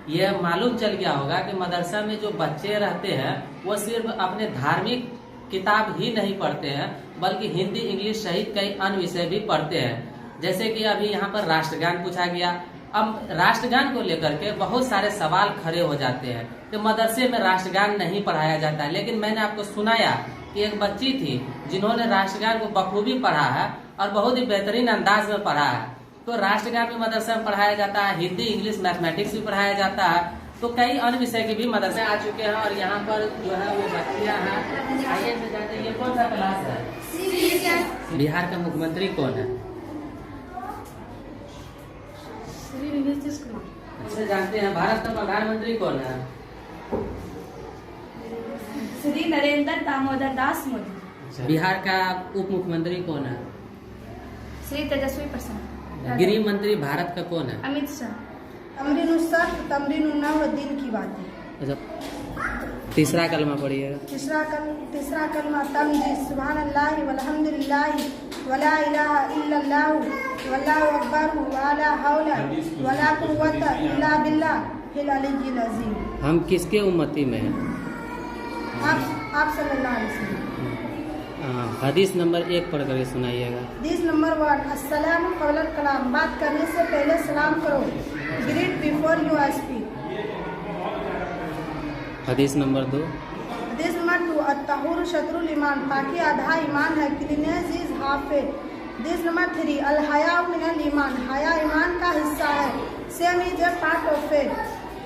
ये मालूम चल गया होगा कि मदरसा में जो बच्चे रहते हैं वो सिर्फ अपने धार्मिक किताब ही नहीं पढ़ते हैं, बल्कि हिंदी, इंग्लिश सहित कई अन्य विषय भी पढ़ते हैं। जैसे कि अभी यहाँ पर राष्ट्रगान पूछा गया। अब राष्ट्रगान को लेकर के बहुत सारे सवाल खड़े हो जाते हैं कि मदरसे में राष्ट्रगान नहीं पढ़ाया जाता है, लेकिन मैंने आपको सुनाया कि एक बच्ची थी जिन्होंने राष्ट्रगान को बखूबी पढ़ा है और बहुत ही बेहतरीन अंदाज में पढ़ा है। तो राष्ट्रगान भी मदरसा में पढ़ाया जाता है, हिंदी, इंग्लिश, मैथमेटिक्स भी पढ़ाया जाता है, तो कई अन्य विषय के भी मदरसे आ चुके हैं। और यहाँ पर जो है वो बच्चियाँ हैं। आइए से जानते हैं ये कौन सा क्लास है? बिहार का मुख्यमंत्री कौन है? अच्छा, जानते हैं भारत का प्रधानमंत्री कौन है? श्री नरेंद्र दामोदर दास मोदी। बिहार का उप मुख्यमंत्री कौन है? श्री तेजस्वी प्रसाद। गृह मंत्री भारत का कौन है? अमित शाह। तमरीन की बात है। अच्छा, तीसरा कलमा पढ़िएगा। तीसरा कलमा तमजीद सुभानअल्लाह वल्हम्दुलिल्लाह वला इलाहा इल्लल्लाह वल्लाहु अकबर वला हौला वला कुव्वता इल्ला बिल्लाहिल अलिय्यिल अज़ीम। हम किसके उम्मती में हैं? आप सल्लल्लाहु अलैहि वसल्लम। हदीस नंबर 1 पढ़ कर सुनाइएगा। हदीस नंबर 1, अस्सलामु क़ब्लल कलाम, बात करने से पहले सलाम करो। Greet before you speak. हदीस नंबर 2। हदीस नंबर 2, अत्तहुर शत्रुल ईमान, पाकी आधा ईमान है। Cleanness is half it. हदीस नंबर 3, अल हया मिनल ईमान, हया ईमान का हिस्सा है। Same is a part of it.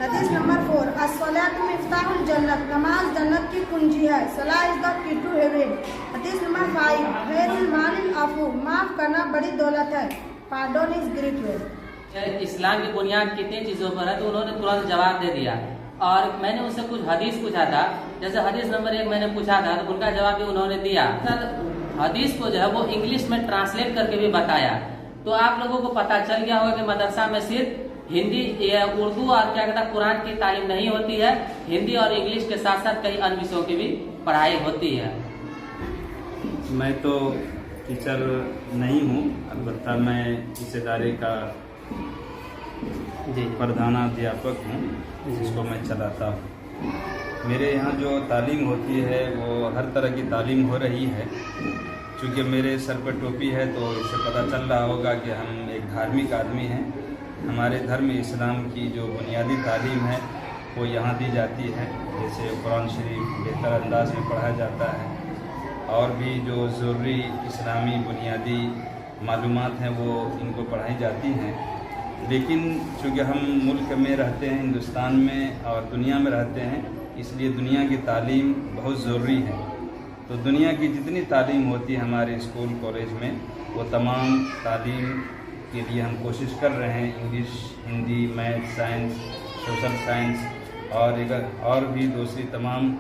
हदीस नंबर 4, अस्सलातु मिफ्ताहुल जन्नत, नमाज जन्नत की कुंजी है। सलाह is the key to heaven. हदीस नंबर 5, खैरुल मालिल अफू, माफ करना बड़ी दौलत है। Pardon is great wealth. Islam की बुनियाद कितनी चीजों पर है, तो उन्होंने तुरंत जवाब दे दिया। और मैंने उससे कुछ हदीस पूछा था, जैसे हदीस नंबर 1 मैंने पूछा था तो उनका जवाब भी उन्होंने दिया। हदीस को जो है वो इंग्लिश में ट्रांसलेट करके भी बताया। तो आप लोगों को पता चल गया होगा कि मदरसा में सिर्फ हिंदी या उर्दू और क्या कहता है कुरान की तालीम नहीं होती है, हिंदी और इंग्लिश के साथ साथ कई अन्य विषयों की भी पढ़ाई होती है। मैं तो टीचर नहीं हूँ, अलबत्ता मैं इस इदारे का प्रधानाध्यापक हूँ, जिसको मैं चलाता हूँ। मेरे यहाँ जो तालीम होती है वो हर तरह की तालीम हो रही है। चूँकि मेरे सर पर टोपी है तो इससे पता चल रहा होगा कि हम एक धार्मिक आदमी हैं। हमारे धर्म इस्लाम की जो बुनियादी तालीम है वो यहाँ दी जाती है। जैसे कुरान शरीफ बेहतर अंदाज में पढ़ा जाता है और भी जो ज़रूरी इस्लामी बुनियादी मालूमात हैं वो इनको पढ़ाई जाती हैं। लेकिन चूँकि हम मुल्क में रहते हैं, हिंदुस्तान में और दुनिया में रहते हैं, इसलिए दुनिया की तालीम बहुत ज़रूरी है। तो दुनिया की जितनी तालीम होती है हमारे स्कूल कॉलेज में, वो तमाम तालीम के लिए हम कोशिश कर रहे हैं। English, Hindi, math, science, social science और भी दूसरी तमाम